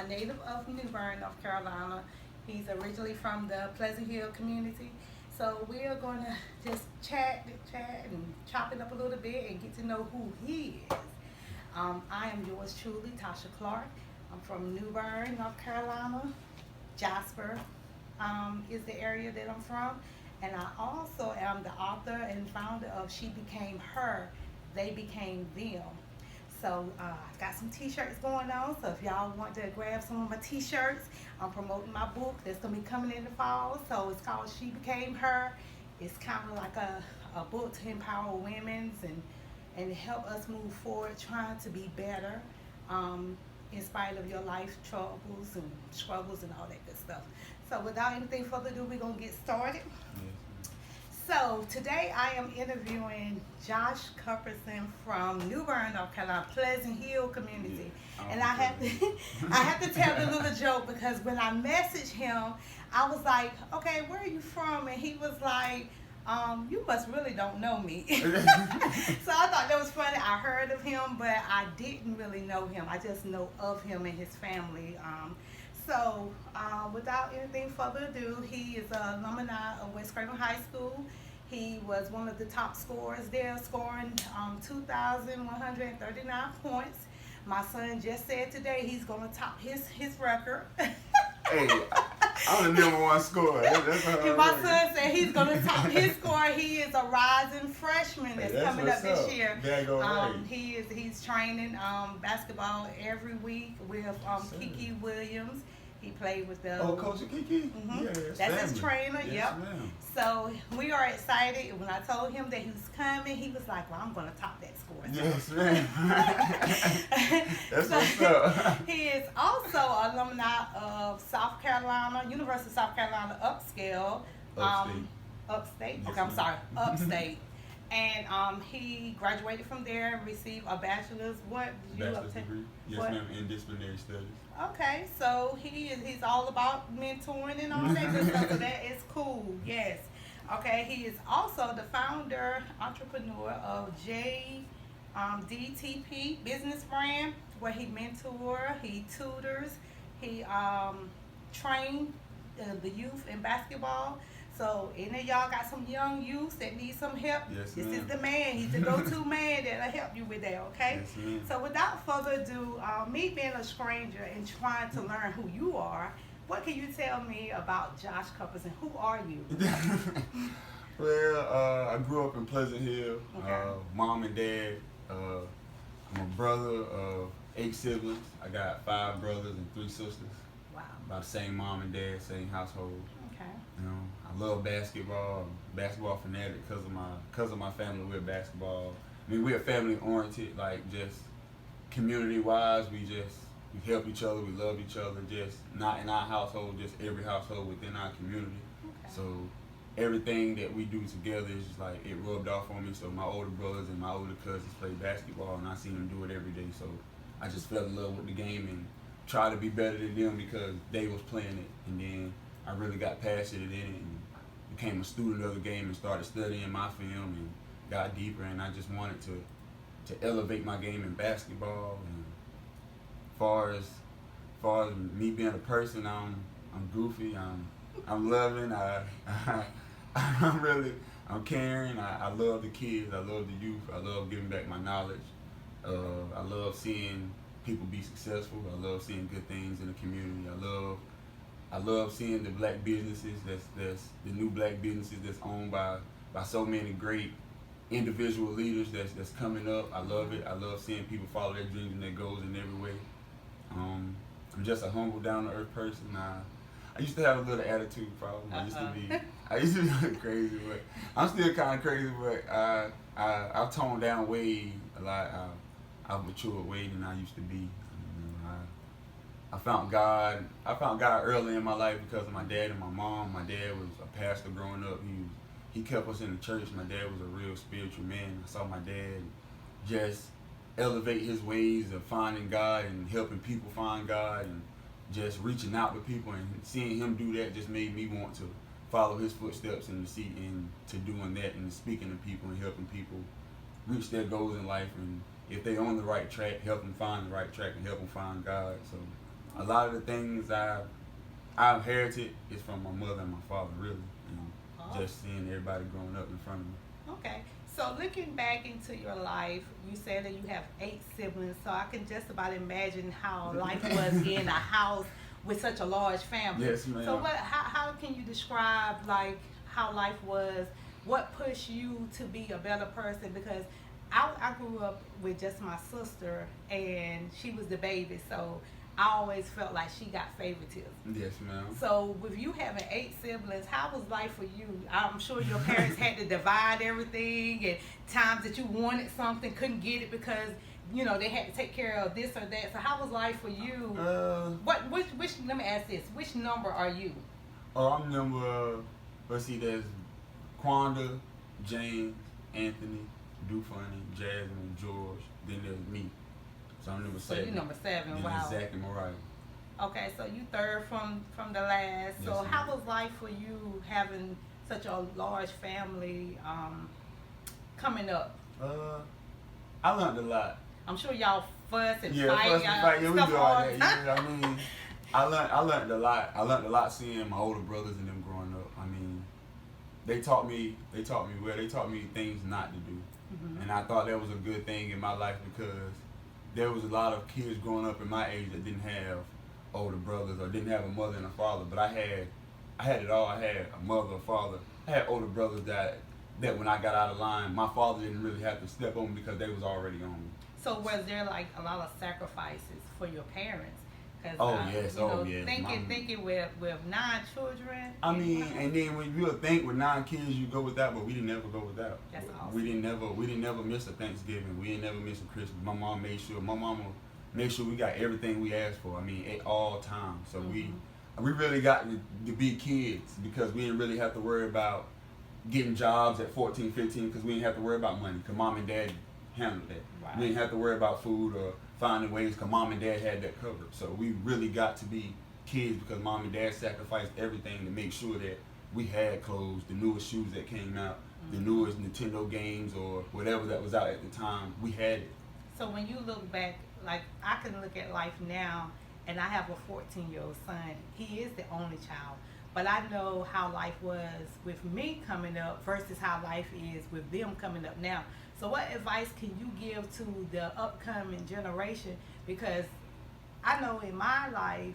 a native of New Bern, North Carolina. He's originally from the Pleasant Hill community. So we are going to just chat, and chop it up a little bit and get to know who he is. I am yours truly, Tosha Clark. I'm from New Bern, North Carolina. Jasper is the area that I'm from. And I also am the author and founder of She Became Her, They Became Them. So I got some t-shirts going on, so if y'all want to grab some of my t-shirts, I'm promoting my book that's going to be coming in the fall. So it's called She Became Her. It's kind of like a book to empower women and help us move forward, trying to be better in spite of your life troubles and struggles and all that good stuff. So without anything further ado, we're going to get started. So today I am interviewing Josh Cuthbertson from New Bern, North Carolina, Pleasant Hill community. And I have to tell the little joke because when I messaged him, I was like, okay, where are you from? And he was like, you must really don't know me. So I thought that was funny. I heard of him, but I didn't really know him. I just know of him and his family. So without anything further ado, he is an alumni of West Craven High School. He was one of the top scorers there, scoring 2,139 points. My son just said today he's going to top his record. Hey, I'm the #1 scorer. And my son said he's going to top his score. He is a rising freshman that's coming up this year. He's training basketball every week with Kiki Williams. He played with the Coach Kiki. Mm-hmm. Yes, that's his trainer. Yes, yep. Ma'am. So we are excited. When I told him that he was coming, he was like, "Well, I'm going to top that score." Yes, ma'am. That's what's up. He is also alumni of South Carolina, University of South Carolina Upscale. Upstate. Yes, Okay, I'm sorry, ma'am. Upstate. And he graduated from there and received a bachelor's. What did you Bachelor's degree? Yes, what? ma'am, in disciplinary studies. Okay, so he's all about mentoring and all that good stuff. So that is cool. Yes. Okay, he is also the founder, entrepreneur of J.D.T.P business brand, where he mentor, he tutors, he train the youth in basketball. So any of y'all got some young youth that need some help? Yes, this ma'am. is the man. He's the go-to man that'll help you with that, okay? Yes, ma'am. So without further ado, me being a stranger and trying to learn who you are, what can you tell me about Josh Cuthbertson? Who are you? Well, I grew up in Pleasant Hill. Okay. Mom and dad. I'm a brother of 8 siblings. I got 5 brothers and 3 sisters. Wow. By the same mom and dad, same household. Okay. You know, I love basketball. I'm a basketball fanatic because of my family. We're basketball. I mean, we're family oriented, like just community wise. We help each other. We love each other. Just not in our household, just every household within our community. Okay. So everything that we do together is just like it rubbed off on me. So my older brothers and my older cousins play basketball, and I seen them do it every day. So I just fell in love with the game and try to be better than them because they was playing it, and then I really got passionate in it and became a student of the game and started studying my film and got deeper, and I just wanted to elevate my game in basketball. And far as me being a person, I'm goofy, I'm loving, I'm caring, I love the kids, I love the youth, I love giving back my knowledge. I love seeing people be successful. I love seeing good things in the community. I love seeing the black businesses that's the new black businesses that's owned by so many great individual leaders that's coming up. I love it. I love seeing people follow their dreams and their goals in every way. I'm just a humble, down to earth person. I used to have a little attitude problem. I used to be crazy, but I'm still kind of crazy. But I've toned down way a lot. I've matured way than I used to be. I found God early in my life because of my dad and my mom. My dad was a pastor growing up. He kept us in the church. My dad was a real spiritual man. I saw my dad just elevate his ways of finding God and helping people find God and just reaching out to people, and seeing him do that just made me want to follow his footsteps and to doing that and speaking to people and helping people reach their goals in life. And if they're on the right track, help them find the right track and help them find God. So A lot of the things I've inherited is from my mother and my father, really. You know, just seeing everybody growing up in front of me. Okay. So looking back into your life, you said that you have 8 siblings, so I can just about imagine how life was in a house with such a large family. Yes, ma'am. So how can you describe like how life was? What pushed you to be a better person? Because I grew up with just my sister, and she was the baby, so I always felt like she got favoritism. Yes, ma'am. So with you having 8 siblings, how was life for you? I'm sure your parents had to divide everything, and times that you wanted something, couldn't get it because, you know, they had to take care of this or that. So how was life for you? Which let me ask this, which number are you? Oh, I'm number, let's see, there's Quanda, James, Anthony, Dufani, Jasmine, George, then there's me. So I'm number 7. So you number 7, then wow. Zach and Mariah. Okay, so you third from the last. Yes, so ma'am. how was life for you having such a large family coming up? I learned a lot. I'm sure y'all fuss and Yeah, fight, fuss and fight. Yeah, we stuff do all all that. the time. Yeah, I mean, I learned a lot. I learned a lot seeing my older brothers and them growing up. I mean, they taught me well. They taught me things not to do, and I thought that was a good thing in my life because there was a lot of kids growing up in my age that didn't have older brothers or didn't have a mother and a father. But I had it all. I had a mother, a father. I had older brothers that when I got out of line, my father didn't really have to step on me because they was already on me. So was there like a lot of sacrifices for your parents? Yes. You know, Yes. Thinking with 9 children. I mean, and then when you think with 9 kids, you go with that, but we didn't never go with that. That's awesome. We didn't never miss a Thanksgiving. We didn't never miss a Christmas. My mama made sure we got everything we asked for. I mean, at all times. So we really got to be kids because we didn't really have to worry about getting jobs at 14, 15 because we didn't have to worry about money because mom and dad handled that. Right. We didn't have to worry about food or finding ways because mom and dad had that covered. So we really got to be kids because mom and dad sacrificed everything to make sure that we had clothes, the newest shoes that came out, the newest Nintendo games or whatever that was out at the time. We had it. So when you look back, like I can look at life now, and I have a 14-year-old son. He is the only child. But I know how life was with me coming up versus how life is with them coming up now. So what advice can you give to the upcoming generation? Because I know in my life,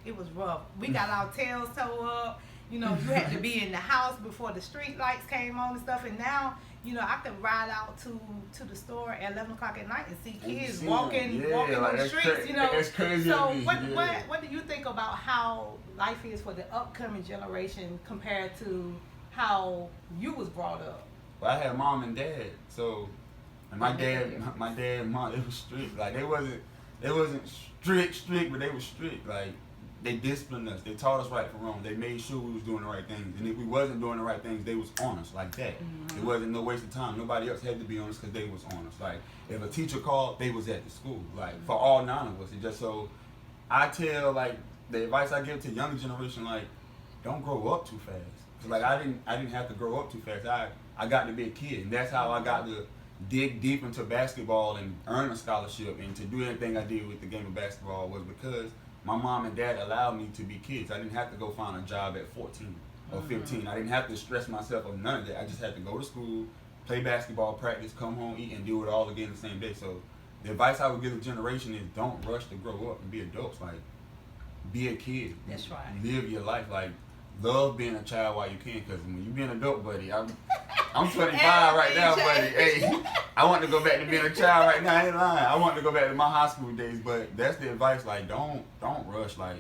it was rough. We got our tails towed up. You know, you had to be in the house before the street lights came on and stuff. And now, you know, I could ride out to the store at 11 o'clock at night and see kids walking on the streets, you know. That's crazy. So what do you think about how life is for the upcoming generation compared to how you was brought up? Well, I had mom and dad, so and my dad and mom, it was strict. Like they wasn't strict, but they were strict. Like they disciplined us. They taught us right from wrong. They made sure we was doing the right things. And if we wasn't doing the right things, they was on us like that. It wasn't no waste of time. Nobody else had to be on us because they was on us. Like if a teacher called, they was at the school. Like for all 9 of us. It just so I tell like the advice I give to younger generation, like don't grow up too fast. Cause like I didn't have to grow up too fast. I got to be a kid, and that's how I got to dig deep into basketball and earn a scholarship and to do anything I did with the game of basketball was because my mom and dad allowed me to be kids. I didn't have to go find a job at 14 or 15. I didn't have to stress myself of none of that. I just had to go to school, play basketball, practice, come home, eat, and do it all again the same day. So the advice I would give the generation is don't rush to grow up and be adults. Like, be a kid. That's right. Live your life. Like, love being a child while you can, because when you be an adult, buddy, I'm 25 right now, buddy. Hey, I want to go back to being a child right now. I ain't lying. I want to go back to my high school days, but that's the advice. Like, don't rush. Like,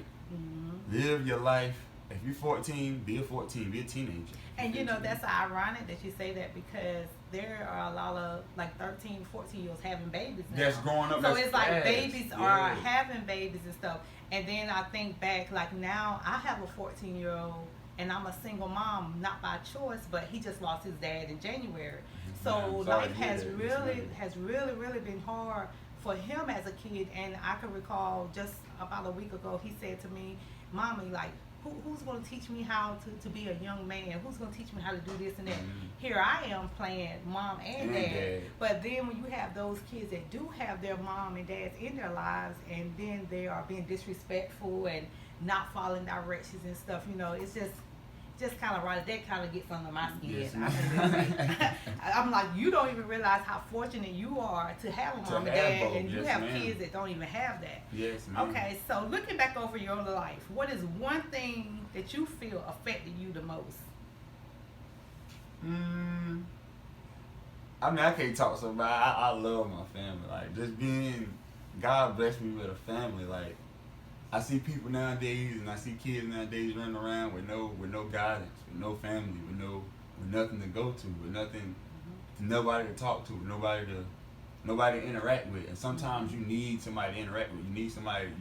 live your life. If you're 14, be a 14. Be a teenager. And you know, that's ironic that you say that because there are a lot of like 13, 14-year-olds having babies now. That's growing up. So it's like fast. babies are having babies and stuff. And then I think back, like now I have a 14-year-old and I'm a single mom, not by choice, but he just lost his dad in January. So life has really been hard for him as a kid. And I can recall just about a week ago, he said to me, Mommy, like, who's going to teach me how to be a young man? Who's going to teach me how to do this and that? Here I am playing mom and dad. But then when you have those kids that do have their mom and dads in their lives, and then they are being disrespectful and not following directions and stuff, you know, it's just kind of right. That kind of gets under my skin. Yes, I'm like, you don't even realize how fortunate you are to have a mom and dad, both. and you have kids that don't even have that. Yes, ma'am. Okay, so looking back over your life, what is one thing that you feel affected you the most? I mean, I can't talk so bad. I love my family. Like, just being, God bless me with a family. Like, I see people nowadays, and I see kids nowadays running around with no guidance, with no family, with nothing to go to, with nothing, nobody to talk to, nobody to interact with. And sometimes you need somebody to interact with. You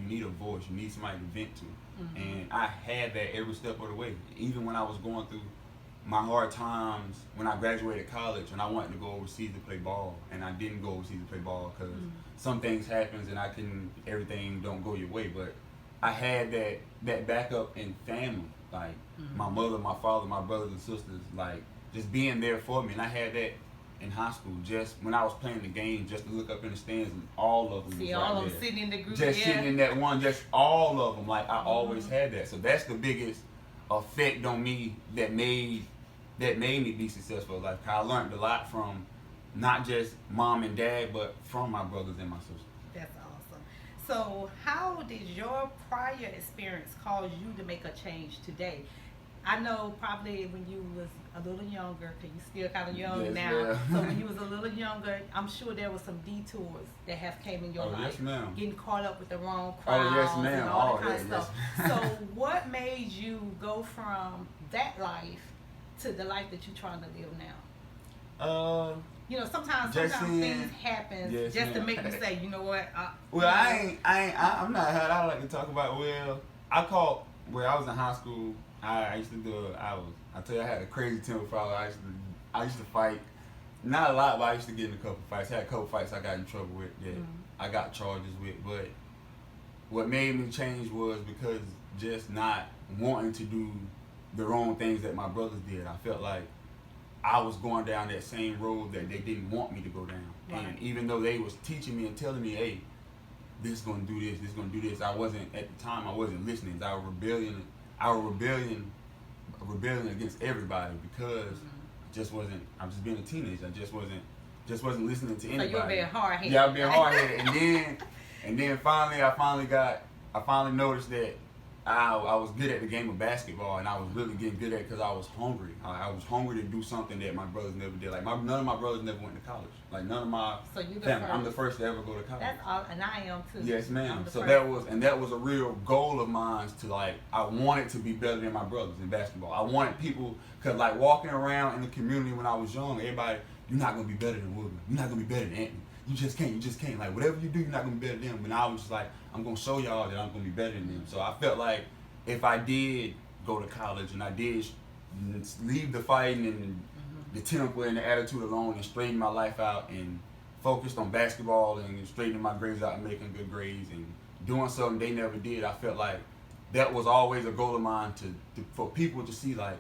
need a voice. You need somebody to vent to. And I had that every step of the way. Even when I was going through my hard times, when I graduated college, and I wanted to go overseas to play ball, and I didn't go overseas to play ball because some things happens and everything don't go your way. But I had that backup in family, like my mother, my father, my brothers and sisters, like just being there for me. And I had that in high school, just when I was playing the game, just to look up in the stands and all of them. See was all right of them there. sitting in the group, Just sitting in that one, just all of them. Like I always had that. So that's the biggest effect on me that made me be successful in life. I learned a lot from not just mom and dad, but from my brothers and my sisters. That's awesome. So how did your prior experience cause you to make a change today? I know probably when you was a little younger, because you're still kind of young now. Yeah. So when you was a little younger, I'm sure there was some detours that have came in your life. Yes, ma'am. Getting caught up with the wrong crowds Yes, ma'am. and all that kind of Yes. stuff. So what made you go from that life to the life that you're trying to live now? You know, sometimes things happen just to make you say, you know what? I'm not how I like to talk about. Well, when I was in high school, I used to do. I tell you, I had a crazy temper father. I used to fight, not a lot, but I used to get in a couple fights. I had a couple fights I got in trouble with that I got charges with. But what made me change was because just not wanting to do the wrong things that my brothers did. I felt like I was going down that same road that they didn't want me to go down. Right. And even though they was teaching me and telling me, hey, this is gonna do this, this is gonna do this, I wasn't listening. I was rebelling against everybody because I was just being a teenager. I just wasn't listening to anybody. So you were being hard-headed. Yeah, I was being hard-headed. and then finally I finally noticed that I was good at the game of basketball, and I was really getting good at it because I was hungry. I was hungry to do something that my brothers never did. Like none of my brothers never went to college. Like none of my family. I'm the first to ever go to college. That's all, and I am too. Yes, ma'am. So that was a real goal of mine to I wanted to be better than my brothers in basketball. I wanted people, cause like walking around in the community when I was young, everybody, you're not gonna be better than Woodman. You're not gonna be better than Anthony. You just can't. Like whatever you do, you're not gonna be better than them. But I was just like, I'm gonna show y'all that I'm gonna be better than them. So I felt like if I did go to college and I did leave the fighting and the temper and the attitude alone and straighten my life out and focused on basketball and straightening my grades out and making good grades and doing something they never did, I felt like that was always a goal of mine for people to see like,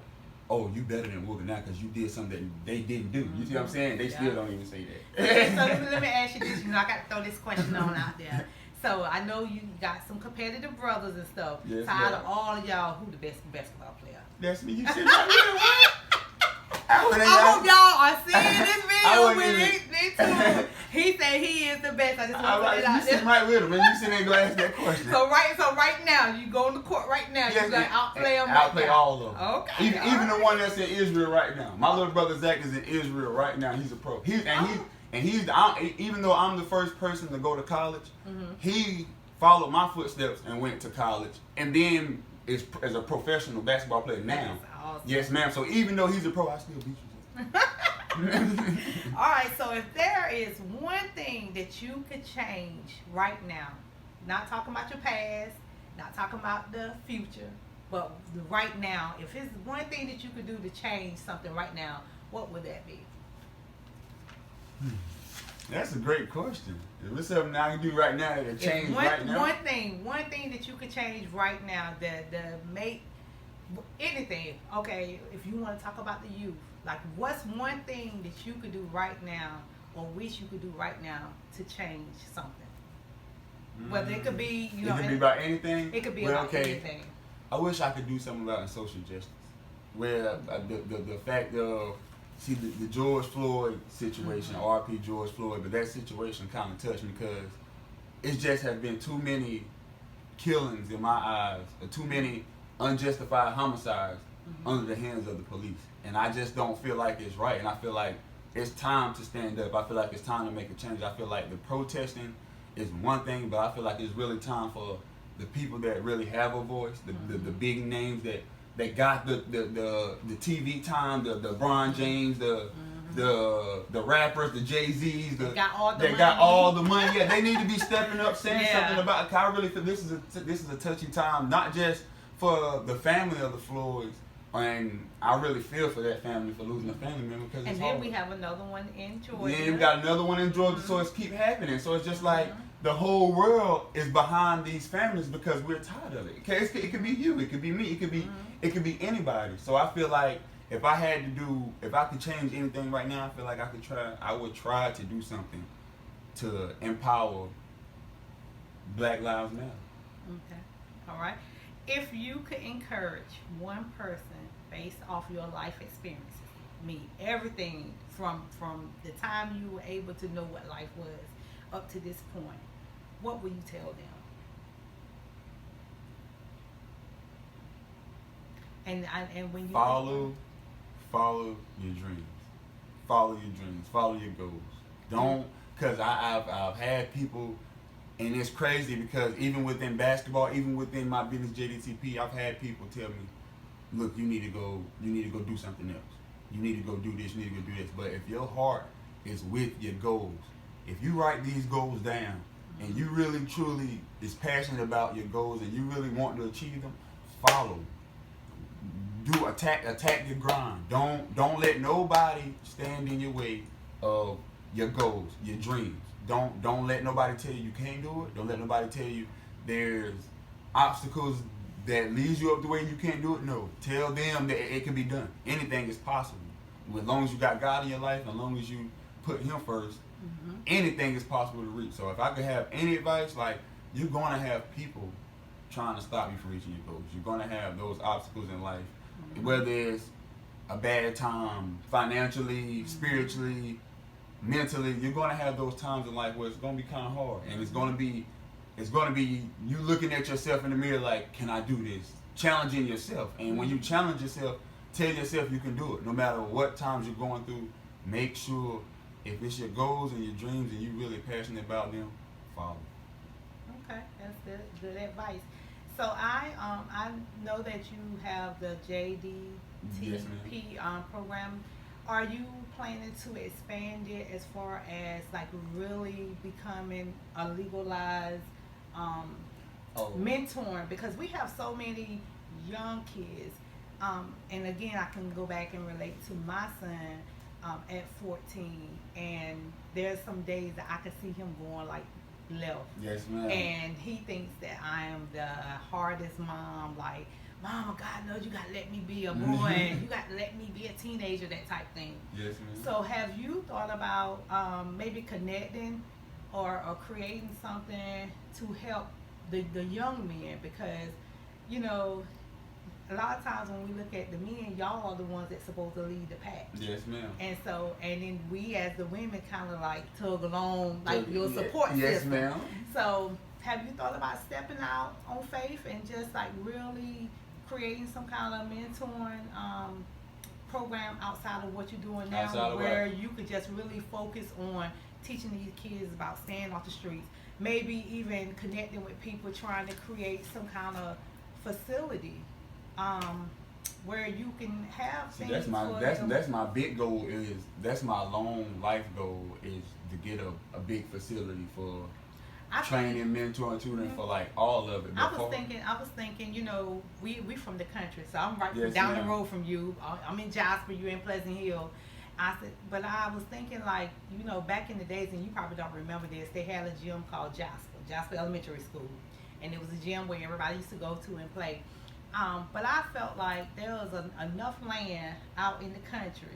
oh, you better than Woodman now because you did something that they didn't do. You see what I'm saying? They still don't even say that. So let me ask you this. You know, I got to throw this question on out there. So I know you got some competitive brothers and stuff. Yes, so out of all of y'all, who the best basketball player? That's me. You said that. I hope y'all are seeing this video with it too. He said he is the best. I just want to put it out there. You sitting right with him, and you sitting there and go ask that question. So right now, you go on the court right now. Yes, you got to outplay them. Outplay all of them. Okay. Even the one that's in Israel right now. My little brother Zach is in Israel right now. He's a pro. Even though I'm the first person to go to college, he followed my footsteps and went to college, and then is as a professional basketball player now. Awesome. Yes, ma'am. So even though he's a pro, I still beat you. All right. So if there is one thing that you could change right now, not talking about your past, not talking about the future, but right now, if it's one thing that you could do to change something right now, what would that be? That's a great question. If it's something I can do right now to change right now. One thing that you could change right now that make anything. Okay, if you want to talk about the youth, like what's one thing that you could do right now or wish you could do right now to change something? Whether it could be, you know, it could be about anything. It could be about anything. I wish I could do something about social justice, where the fact of the George Floyd situation, R.P. George Floyd, but that situation kind of touched me because it just have been too many killings in my eyes, or too many unjustified homicides under the hands of the police, and I just don't feel like it's right. And I feel like it's time to stand up. I feel like it's time to make a change. I feel like the protesting is one thing, but I feel like it's really time for the people that really have a voice, the big names that got the TV time, the LeBron James, the rappers, the Jay-Z's, that got all the money. Yeah, they need to be stepping up, saying something about it. 'Cause I really feel this is a touchy time, not just for the family of the Floyds, and I really feel for that family for losing a family member because it's hard. And then we have another one in Georgia. Yeah, we got another one in Georgia, so it's keep happening. So it's just like the whole world is behind these families because we're tired of it. Okay, it could be you, it could be me, it could be anybody. So I feel like if I could change anything right now, I feel like I would try to do something to empower Black Lives Matter. Okay, all right. If you could encourage one person based off your life experiences, everything from the time you were able to know what life was up to this point, what will you tell them? And when you follow your dreams, follow your goals. Don't, because I've had people, and it's crazy because even within basketball, even within my business J.D.T.P, I've had people tell me, look, you need to go do something else. You need to go do this, you need to go do this. But if your heart is with your goals, if you write these goals down and you really truly is passionate about your goals and you really want to achieve them, follow. Attack your grind. Don't let nobody stand in your way of your goals, your dreams. Don't let nobody tell you can't do it. Don't let nobody tell you there's obstacles that leads you up the way you can't do it. No. Tell them that it can be done. Anything is possible. As long as you got God in your life, as long as you put Him first, anything is possible to reach. So if I could have any advice, like, you're going to have people trying to stop you from reaching your goals. You're going to have those obstacles in life, whether it's a bad time, financially, spiritually, mentally. You're going to have those times in life where it's going to be kind of hard, and it's going to be you looking at yourself in the mirror like, can I do this? Challenging yourself, and when you challenge yourself, tell yourself you can do it. No matter what times you're going through, make sure if it's your goals and your dreams and you're really passionate about them, follow. Okay, that's good advice. So I know that you have the J.D.T.P program. Are you planning to expand it as far as like really becoming a legalized mentoring? Because we have so many young kids, and again, I can go back and relate to my son at 14, and there's some days that I can see him going like left. Yes, ma'am. And he thinks that I am the hardest mom, like, Mama, God knows you gotta let me be a boy, you gotta let me be a teenager, that type thing. Yes, ma'am. So have you thought about maybe connecting or creating something to help the young men? Because, you know, a lot of times when we look at the men, y'all are the ones that's supposed to lead the pack. Yes, ma'am. And so, and then we as the women kind of like tug along, like your support system. Yes, ma'am. So have you thought about stepping out on faith and just like really creating some kind of mentoring program outside of what you're doing now, where you could just really focus on teaching these kids about staying off the streets, maybe even connecting with people trying to create some kind of facility where you can have things. That's my big goal. That's my long life goal, is to get a big facility for training, mentoring, tutoring, for like all of it. I was thinking, you know, we from the country, so I'm right down the road from you. I'm in Jasper, you're in Pleasant Hill. But I was thinking, like, you know, back in the days, and you probably don't remember this, they had a gym called Jasper Elementary School, and it was a gym where everybody used to go to and play. But I felt like there was enough land out in the country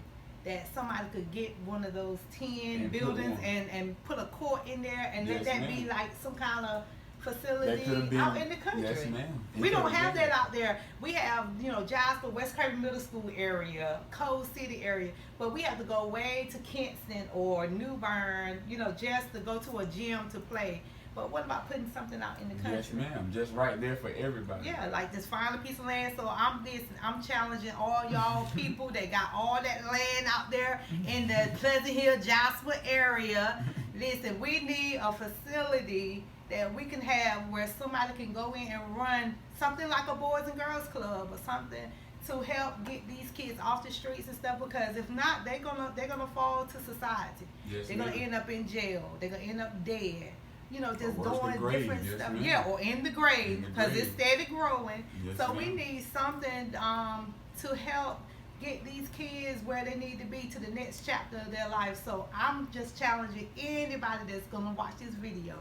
that somebody could get one of those 10 And buildings and put a court in there and let Yes, that ma'am. be like some kind of That facility could have been out in the country. Yes, ma'am. It We could don't have been. that out there. We have, Jasper, West Craven Middle School area, Cold City area, but we have to go way to Kinston or New Bern, just to go to a gym to play. But what about putting something out in the country? Yes, ma'am. Just right there for everybody. Yeah, like just find a piece of land. So I'm challenging all y'all people that got all that land out there in the Pleasant Hill, Jasper area. Listen, we need a facility that we can have where somebody can go in and run something like a Boys and Girls Club or something to help get these kids off the streets and stuff. Because if not, they're gonna fall to society. Yes, They're gonna ma'am. end up in jail. They're gonna end up dead. Just Or worse, doing the grave. different Yes, stuff. ma'am. Yeah, or in the grave In the because it's grave. steady growing. Yes, So we ma'am. need something to help get these kids where they need to be to the next chapter of their life. So I'm just challenging anybody that's gonna watch this video.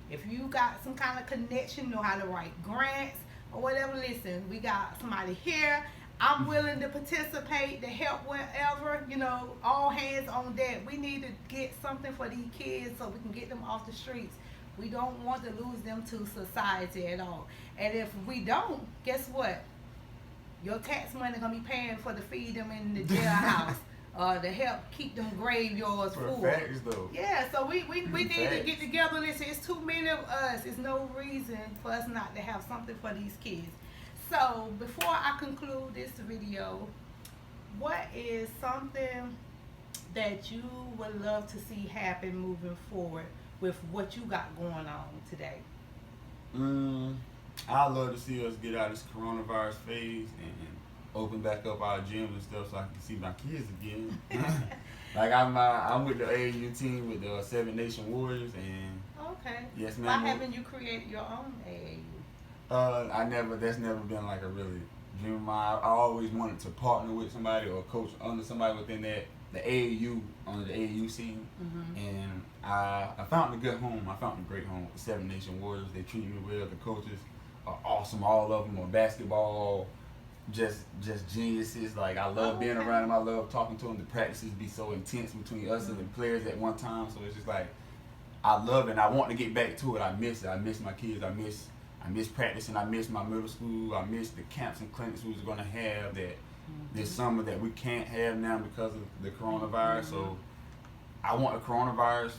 If you got some kind of connection, know how to write grants or whatever, listen, we got somebody here. I'm willing to participate, to help wherever, all hands on deck. We need to get something for these kids so we can get them off the streets. We don't want to lose them to society at all. And if we don't, guess what? Your tax money gonna be paying for to feed them in the jailhouse, to help keep them graveyards full. Facts, though. Yeah, so we need to Facts. get together. Listen, it's too many of us. There's no reason for us not to have something for these kids. So before I conclude this video, what is something that you would love to see happen moving forward with what you got going on today? I'd love to see us get out of this coronavirus phase and open back up our gyms and stuff so I can see my kids again. Like I'm with the AAU team with the Seven Nation Warriors and Okay. yes, Why ma'am. haven't you created your own AAU? That's never been like a really dream of mine. I always wanted to partner with somebody or coach under somebody within the AAU, under the AAU scene. Mm-hmm. And I found a good home. I found a great home with the Seven Nation Warriors. They treat me well. The coaches are awesome. All of them are basketball, just geniuses. Like I love being around them. I love talking to them. The practices be so intense between us and the players at one time. So it's just like I love it. And I want to get back to it. I miss it. I miss my kids. I miss practicing. I miss my middle school. I miss the camps and clinics we was gonna have that this summer that we can't have now because of the coronavirus. So I want the coronavirus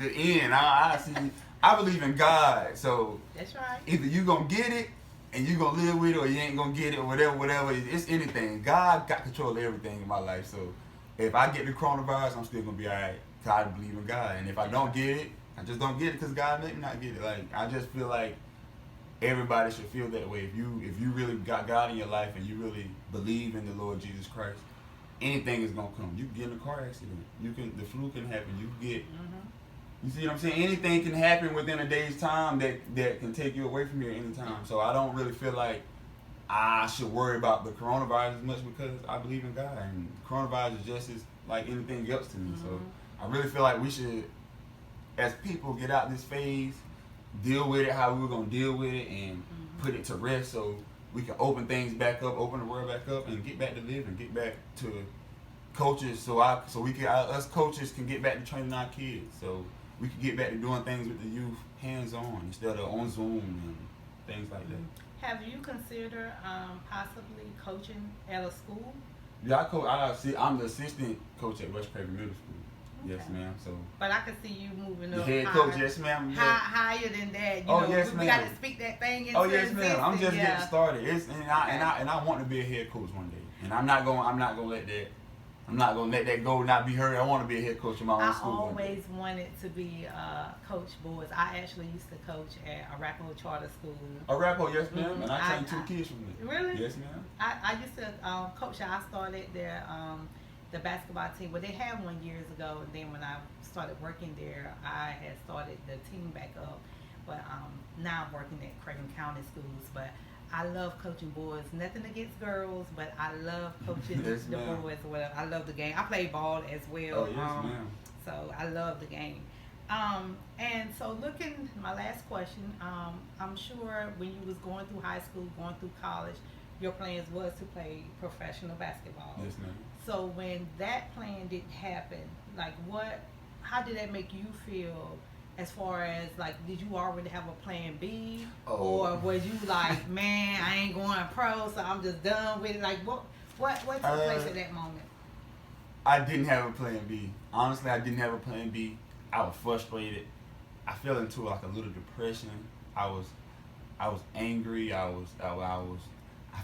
to end. I believe in God. So That's right. either you gonna get it and you gonna live with it, or you ain't gonna get it, or whatever. It's anything. God got control of everything in my life. So if I get the coronavirus, I'm still gonna be alright. God, I believe in God. And if I don't get it, I just don't get it because God made me not get it. Like I just feel like everybody should feel that way. If you really got God in your life and you really believe in the Lord Jesus Christ, anything is gonna come. You can get in a car accident. The flu can happen. You can get. You see what I'm saying? Anything can happen within a day's time that can take you away from here anytime. So I don't really feel like I should worry about the coronavirus as much because I believe in God, and coronavirus is just as like anything else to me. So I really feel like we should, as people, get out this phase, deal with it how we were gonna deal with it, and put it to rest so we can open things back up, open the world back up, and get back to living, get back to coaches. So us coaches can get back to training our kids. So we can get back to doing things with the youth hands-on instead of on Zoom and things like that. Have you considered possibly coaching at a school? Yeah, I coach. I'm the assistant coach at West Craven Middle School. Yes, ma'am. So. But I can see you moving The up. head coach, yes, ma'am. Higher than that. Yes, we ma'am. got to speak that thing into Oh yes, ma'am. I'm just existence. getting started. And I want to be a head coach one day. And I'm not gonna let that go, not be heard. I want to be a head coach in my own I school. always wanted to be coach boys. I actually used to coach at Arapahoe Charter School. Arapahoe, yes, ma'am. And I trained 2 kids from there. Really? Yes, ma'am. I used to coach. I started the basketball team. Well, they had one years ago. And then when I started working there, I had started the team back up. But now I'm working at Craven County schools. But I love coaching boys. Nothing against girls, but I love coaching Yes, the ma'am. boys. Well, I love the game. I play ball as well. Oh, yes, ma'am. So I love the game. And so looking, my last question, I'm sure when you was going through high school, going through college, your plans was to play professional basketball. Yes, ma'am. So when that plan didn't happen, like how did that make you feel as far as like, did you already have a plan B? Oh. Or was you like, man, I ain't going pro, so I'm just done with it? Like what took place at that moment? I didn't have a plan B. Honestly, I didn't have a plan B. I was frustrated. I fell into like a little depression. I was angry. I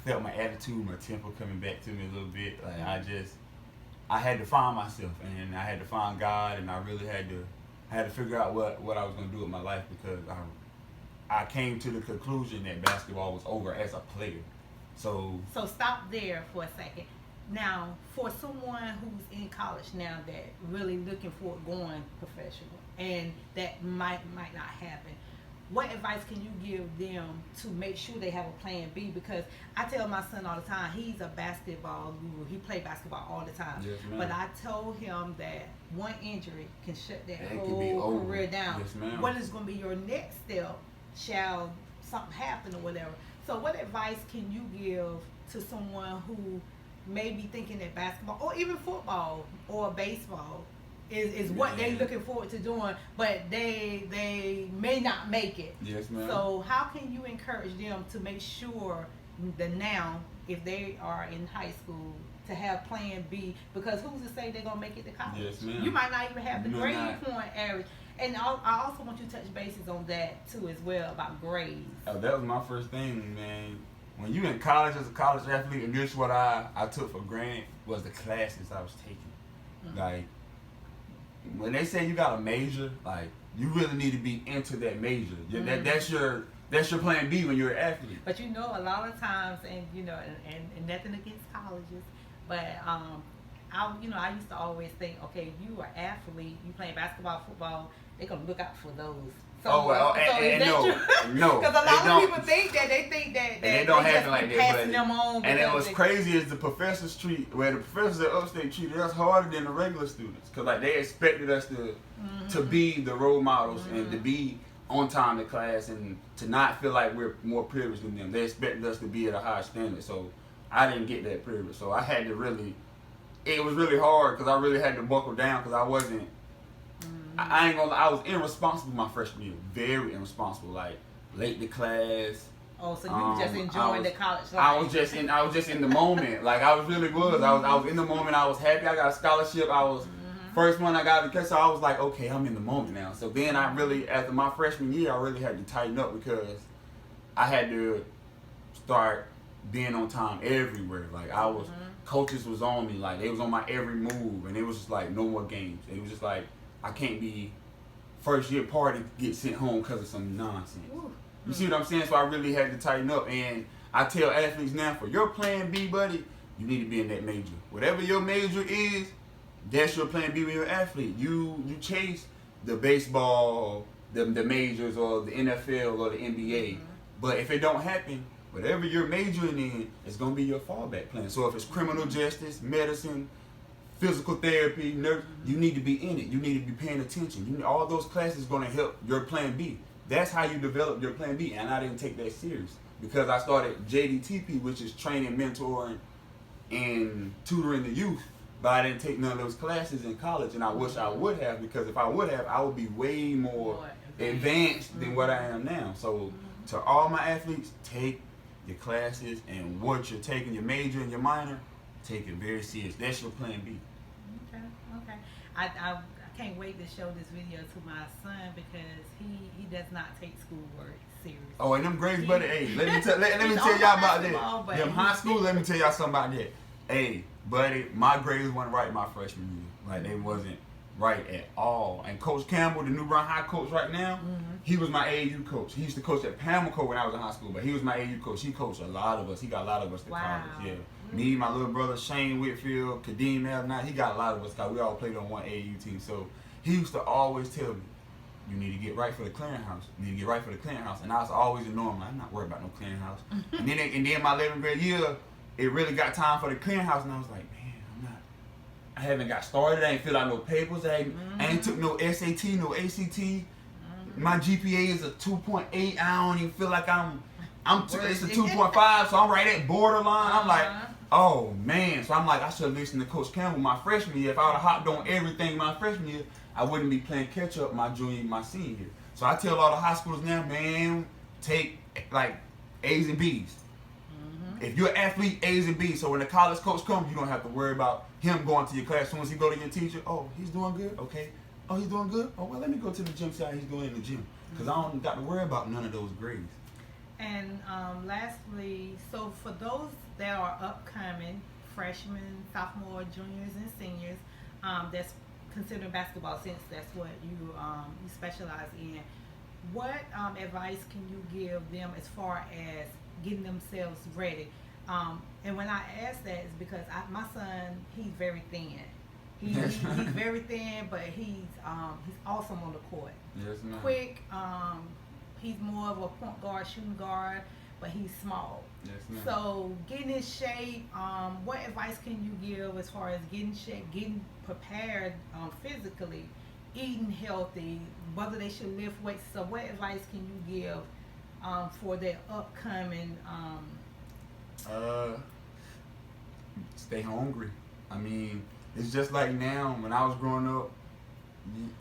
felt my attitude, my temper coming back to me a little bit. Like I had to find myself, and I had to find God, and I really had to figure out what I was gonna do with my life, because I came to the conclusion that basketball was over as a player. So stop there for a second. Now, for someone who's in college now that really looking for going professional, and that might not happen, what advice can you give them to make sure they have a plan B? Because I tell my son all the time, he's a basketball guru. He plays basketball all the time. Yes, ma'am. But I told him that one injury can shut that It whole can be over. career down. Yes, ma'am. What is going to be your next step? Shall something happen or whatever? So what advice can you give to someone who may be thinking that basketball or even football or baseball is what they looking forward to doing, but they may not make it? Yes, ma'am. So how can you encourage them to make sure that now, if they are in high school, to have plan B? Because who's to say they're going to make it to college? Yes, ma'am. You might not even have the You may grade not. point average. And I also want you to touch bases on that too as well, about grades. Oh, that was my first thing, man. When you in college as a college athlete, and this is what I took for granted, was the classes I was taking. Mm-hmm. Like, when they say you got a major, like, you really need to be into that major. Mm-hmm. That's your plan B when you're an athlete. But you know, a lot of times, and you know, and nothing against colleges, but I used to always think, okay, you are athlete, you playing basketball, football, they're gonna look out for those. So, and no, because a lot of people think that and they don't have it like that. Passing them on. And it was crazy is the professors at Upstate treated us harder than the regular students, because like they expected us to be the role models and to be on time to class and to not feel like we're more privileged than them. They expected us to be at a higher standard. So I didn't get that privilege. So I had to really. It was really hard because I really had to buckle down because I wasn't. I ain't gonna lie, I was irresponsible my freshman year. Very irresponsible. Like late to class. Oh, so you were just enjoying the college life. I was just in the moment. Like I really was. I was in the moment. I was happy. I got a scholarship. I was first one I got because so I was like, okay, I'm in the moment now. So then I really, after my freshman year, I really had to tighten up because I had to start being on time everywhere. Like I was, coaches was on me. Like they was on my every move, and it was just like no more games. It was just like I can't be first year party get sent home because of some nonsense. You see what I'm saying? So I really had to tighten up, and I tell athletes now, for your plan B, buddy, you need to be in that major. Whatever your major is, that's your plan B when you're an athlete. You chase the baseball, the majors, or the NFL or the NBA. But if it don't happen, whatever you're majoring in is going to be your fallback plan. So if it's criminal justice, medicine, physical therapy, nurse, you need to be in it. You need to be paying attention. All those classes are going to help your plan B. That's how you develop your plan B. And I didn't take that serious because I started J.D.T.P, which is training, mentoring, and tutoring the youth. But I didn't take none of those classes in college, and I wish I would have, because if I would have, I would be way more advanced than what I am now. So to all my athletes, take your classes and what you're taking, your major and your minor, take it very serious. That's your plan B. Okay. I can't wait to show this video to my son because he does not take schoolwork serious. Oh, and them grades, buddy. Hey, let me tell y'all about that. Them high school. Let me tell y'all something about that. Hey, buddy, my grades weren't right my freshman year. Like they wasn't right at all. And Coach Campbell, the New Bern High coach right now, he was my AAU coach. He used to coach at Pamlico when I was in high school, but he was my AAU coach. He coached a lot of us. He got a lot of us to college. Yeah. Me, my little brother Shane Whitfield, Kadeem Elnott, he got a lot of us. We all played on one AAU team. So he used to always tell me, you need to get right for the clearinghouse. You need to get right for the clearinghouse. And I was always ignoring him. I'm not worried about no clearinghouse. And then my 11th grade year, it really got time for the clearinghouse. And I was like, man, I haven't got started. I ain't filled out no papers. I ain't took no SAT, no ACT. My GPA is a 2.8. I don't even feel like it's a 2.5, so I'm right at borderline. I'm like, oh man. So I'm like, I should have listened to Coach Campbell my freshman year. If I would have hopped on everything my freshman year, I wouldn't be playing catch up my junior, my senior year. So I tell all the high schools now, man, take like A's and B's. If you're an athlete, A's and B's. So when the college coach comes, you don't have to worry about him going to your class. As soon as he go to your teacher, oh, he's doing good? Okay. Oh, he's doing good? Oh, well, let me go to the gym, see how he's doing in the gym. Because I don't got to worry about none of those grades. And lastly, so for those that are upcoming freshmen, sophomore, juniors, and seniors that's considering basketball, since that's what you specialize in, what advice can you give them as far as getting themselves ready? And when I ask that is because my son, he's very thin. He's very thin, but he's awesome on the court. Yes, ma'am. Quick. He's more of a point guard, shooting guard, but he's small. Yes, ma'am. So getting in shape, what advice can you give as far as getting shape, getting prepared physically, eating healthy, whether they should lift weights? So what advice can you give for their upcoming stay hungry. I mean, it's just like now, when I was growing up,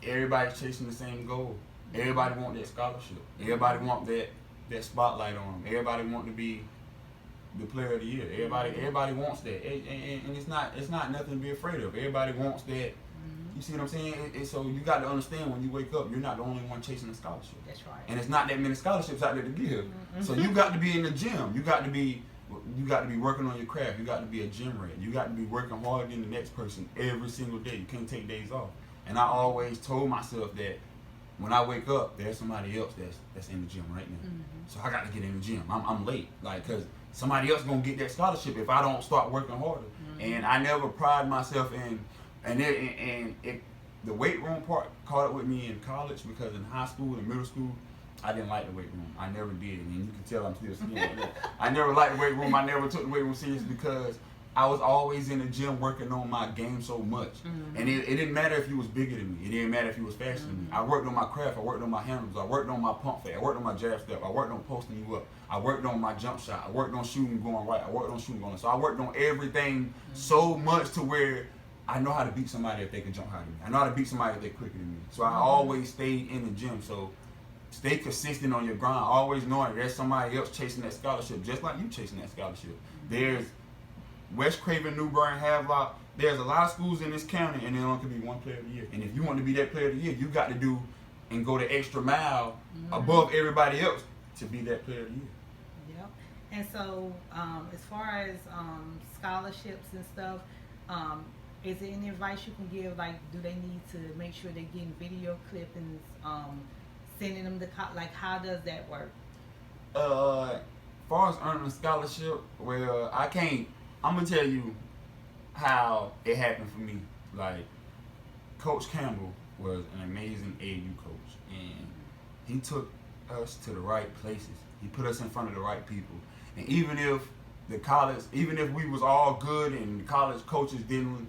everybody's chasing the same goal. Everybody want that scholarship. Everybody want that spotlight on them. Everybody want to be the player of the year. Everybody wants that. And it's not nothing to be afraid of. Everybody wants that. You see what I'm saying? So you got to understand, when you wake up, you're not the only one chasing a scholarship. That's right. And it's not that many scholarships out there to give. So you got to be in the gym. You got to be working on your craft. You got to be a gym rat. You got to be working harder than the next person every single day. You can't take days off. And I always told myself that when I wake up, there's somebody else that's in the gym right now. So I got to get in the gym. I'm late, because somebody else gonna get that scholarship if I don't start working harder. And I never pride myself in, the weight room part caught up with me in college, because in high school and middle school, I didn't like the weight room. I never did, and you can tell I'm still skinny. I never liked the weight room. I never took the weight room serious because I was always in the gym working on my game so much. And it didn't matter if you was bigger than me. It didn't matter if you was faster than me. I worked on my craft. I worked on my handles. I worked on my pump fake. I worked on my jab step. I worked on posting you up. I worked on my jump shot. I worked on shooting going right. I worked on shooting going left. So I worked on everything so much to where I know how to beat somebody if they can jump higher than me. I know how to beat somebody if they're quicker than me. So I always stayed in the gym. So stay consistent on your grind. Always knowing there's somebody else chasing that scholarship, just like you chasing that scholarship. There's West Craven, New Bern, Havelock. There's a lot of schools in this county, and there only can be one player of the year. And if you want to be that player of the year, you got to do and go the extra mile above everybody else to be that player of the year. Yep. And so, as far as scholarships and stuff, is there any advice you can give? Like, do they need to make sure they're getting video clippings, sending them to like, how does that work? As far as earning a scholarship, well, I'm gonna tell you how it happened for me. Like, Coach Campbell was an amazing AU coach, and he took us to the right places. He put us in front of the right people. And even if we was all good and the college coaches didn't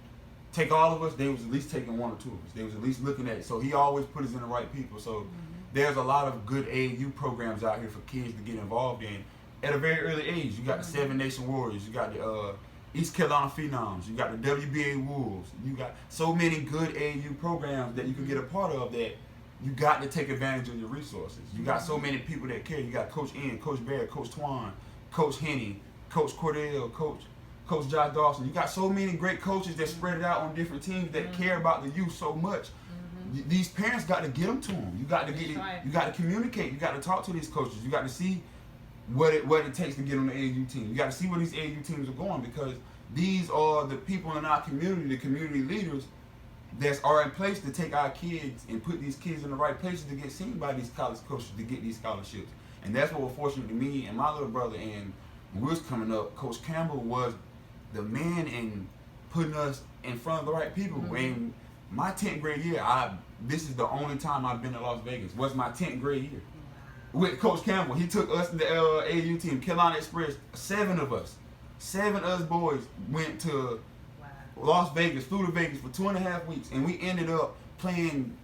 take all of us, they was at least taking one or two of us. They was at least looking at it. So he always put us in the right people. So there's a lot of good AAU programs out here for kids to get involved in at a very early age. You got the Seven Nation Warriors. You got the East Carolina Phenoms. You got the WBA Wolves. You got so many good AAU programs that you can get a part of that you got to take advantage of your resources. You got so many people that care. You got Coach Ian, Coach Bear, Coach Twan, Coach Henny, Coach Cordell, Coach Josh Dawson. You got so many great coaches that spread it out on different teams that care about the youth so much. These parents got to get them to them. You got to get it. You got to communicate. You got to talk to these coaches. You got to see what it takes to get on the AAU team. You got to see where these AAU teams are going, because these are the people in our community, the community leaders that are in place to take our kids and put these kids in the right places to get seen by these college coaches to get these scholarships. And that's what was fortunate to me and my little brother. And when we was coming up, Coach Campbell was the man in putting us in front of the right people. In my 10th grade year, this is the only time I've been to Las Vegas, was my 10th grade year. With Coach Campbell, he took us in the AAU team, Carolina Express, 7 of us boys went to Las Vegas, flew to Vegas for 2.5 weeks, and we ended up playing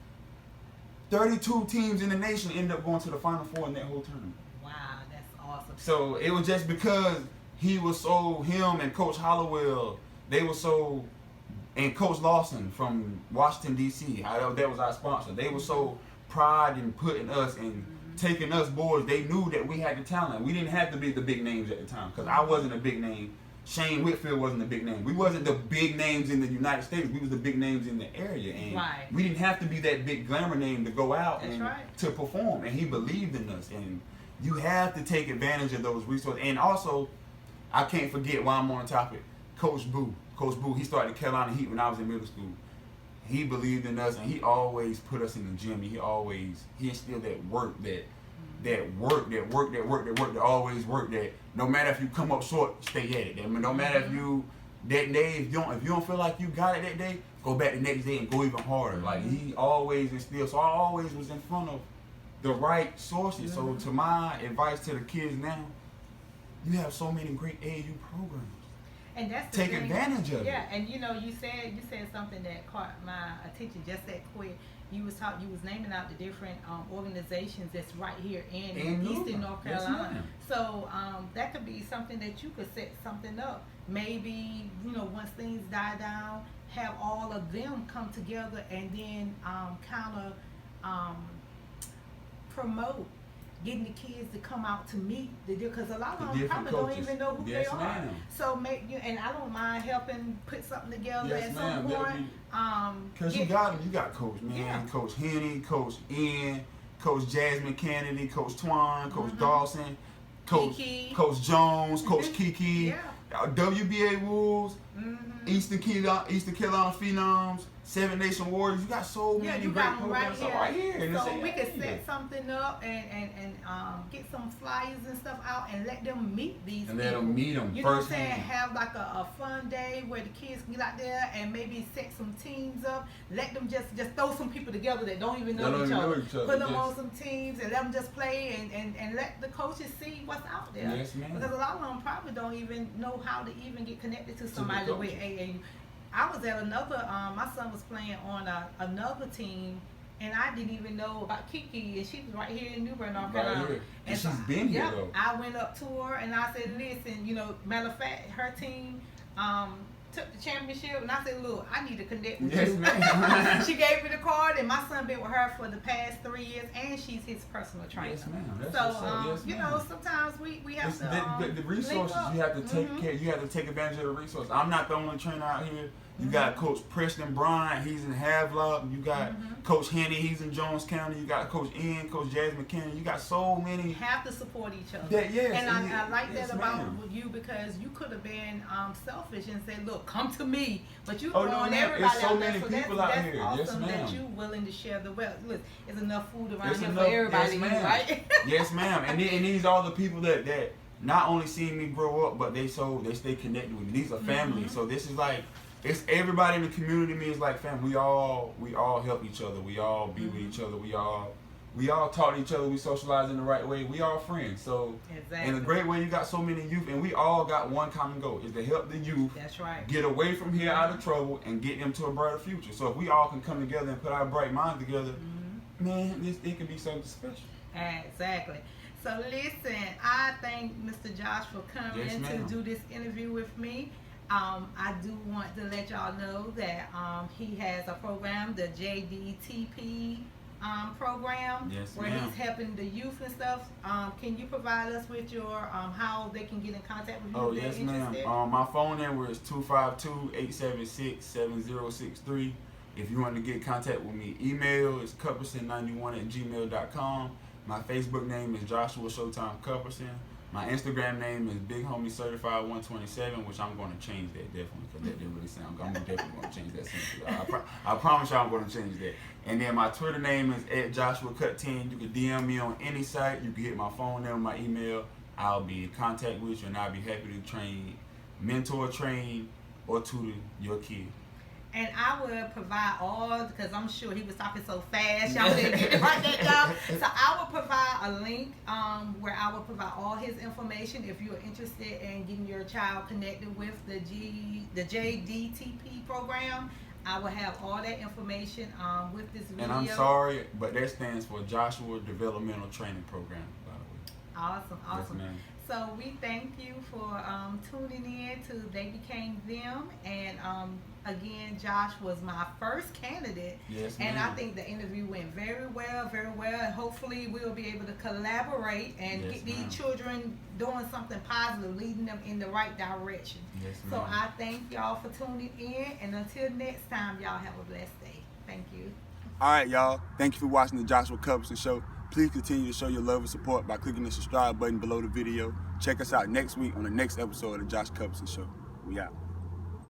32 teams in the nation. Ended up going to the Final Four in that whole tournament. Wow, that's awesome. So it was just because him and Coach Hollowell, they were so, and Coach Lawson from Washington D.C. That was our sponsor. They were so pride in putting us and taking us boys. They knew that we had the talent. We didn't have to be the big names at the time, because I wasn't a big name. Shane Whitfield wasn't a big name. We wasn't the big names in the United States. We was the big names in the area, and we didn't have to be that big glamour name to go out to perform. And he believed in us, and you have to take advantage of those resources. And also, I can't forget, while I'm on the topic, Coach Boo. Coach Boo, he started the Carolina Heat when I was in middle school. He believed in us, and he always put us in the gym. He instilled that work, that always work, that no matter if you come up short, stay at it. That no matter if you don't feel like you got it that day, go back the next day and go even harder. Like, he always instilled. So I always was in front of the right sources. So to my advice to the kids now, you have so many great AAU programs. And that's take advantage of it. Yeah, and you said something that caught my attention just that quick. You was naming out the different organizations that's right here in Eastern North Carolina. Yes, so that could be something that you could set something up. Maybe, once things die down, have all of them come together and then kind of promote getting the kids to come out to meet because a lot of them probably don't even know who they are. Ma'am. So and I don't mind helping put something together at some point. Because you got them. You got Coach Coach Henny, Coach Ian, Coach Jasmine Kennedy, Coach Twan, Coach Dawson, Coach Jones, Coach Kiki, WBA Wolves, Eastern Carolina Phenoms, Seven Nation Warriors. You got so many great programs right here. So we could set something up and get some flyers and stuff out and let them meet these people. Let them meet them. You know what I'm saying? Have like a fun day where the kids can get out there and maybe set some teams up. Let them just throw some people together that don't even know each other. Put them on some teams and let them just play and let the coaches see what's out there. Yes, ma'am. Because a lot of them probably don't even know how to even get connected to somebody with AAU. I was at another, my son was playing on another team, and I didn't even know about Kiki, and she was right here in New Bern, North Carolina. And she's been here, though. I went up to her, and I said, listen, matter of fact, her team took the championship, and I said, look, I need to connect with you. Ma'am. She gave me the card, and my son been with her for the past 3 years, and she's his personal trainer. Yes, ma'am. So, sometimes we have to the resources you have to take care. You have to take advantage of the resources. I'm not the only trainer out here. You got Coach Preston Bryant, he's in Havelock. You got Coach Henny, he's in Jones County. You got Coach Ian, Coach Jasmine Kennedy. You got so many. Have to support each other. I like that about you, because you could have been selfish and said, look, come to me. But you throwing everybody out there. So many people out here. Awesome that you're willing to share the wealth. Look, there's enough food around here for everybody to eat, right? Yes, ma'am. And these are the people that not only see me grow up, but they stay connected with me. These are family. So this is like, it's everybody in the community. Me is like family. We all help each other. We all be with each other. We all talk to each other. We socialize in the right way. We all friends. So in a great way, you got so many youth, and we all got one common goal: is to help the youth. That's right. Get away from here, out of trouble, and get them to a brighter future. So if we all can come together and put our bright minds together, man, it can be something special. Exactly. So listen, I thank Mr. Josh for coming to do this interview with me. I do want to let y'all know that he has a program, the J.D.T.P program, where he's helping the youth and stuff. Can you provide us with your how they can get in contact with you? Oh, yes, ma'am. My phone number is 252-876-7063. If you want to get in contact with me, email is Cuthbertson91@gmail.com. My Facebook name is Joshua Showtime Cuthbertson. My Instagram name is Big Homie Certified 127, which I'm going to change that definitely, because that didn't really sound good. I'm definitely going to change that soon. I promise y'all I'm going to change that. And then my Twitter name is @JoshuaCut10. You can DM me on any site. You can hit my phone number, my email. I'll be in contact with you, and I'll be happy to mentor, train, or tutor your kid. And I will provide all, because I'm sure he was talking so fast, y'all didn't get to write that down. So I will provide a link where I will provide all his information if you're interested in getting your child connected with the the J.D.T.P program. I will have all that information with this video. And I'm sorry, but that stands for Joshua Developmental Training Program, by the way. Awesome, awesome. Yes, ma'am. So we thank you for tuning in to They Became Them. And again, Josh was my first candidate. Yes, and ma'am. I think the interview went very well, very well. And hopefully we'll be able to collaborate and Yes, get ma'am. these children doing something positive, leading them in the right direction. Yes, So ma'am. I thank y'all for tuning in. And until next time, y'all have a blessed day. Thank you. All right, y'all. Thank you for watching the Joshua Cuthbertson Show. Please continue to show your love and support by clicking the subscribe button below the video. Check us out next week on the next episode of the Josh Cuthbertson Show. We out.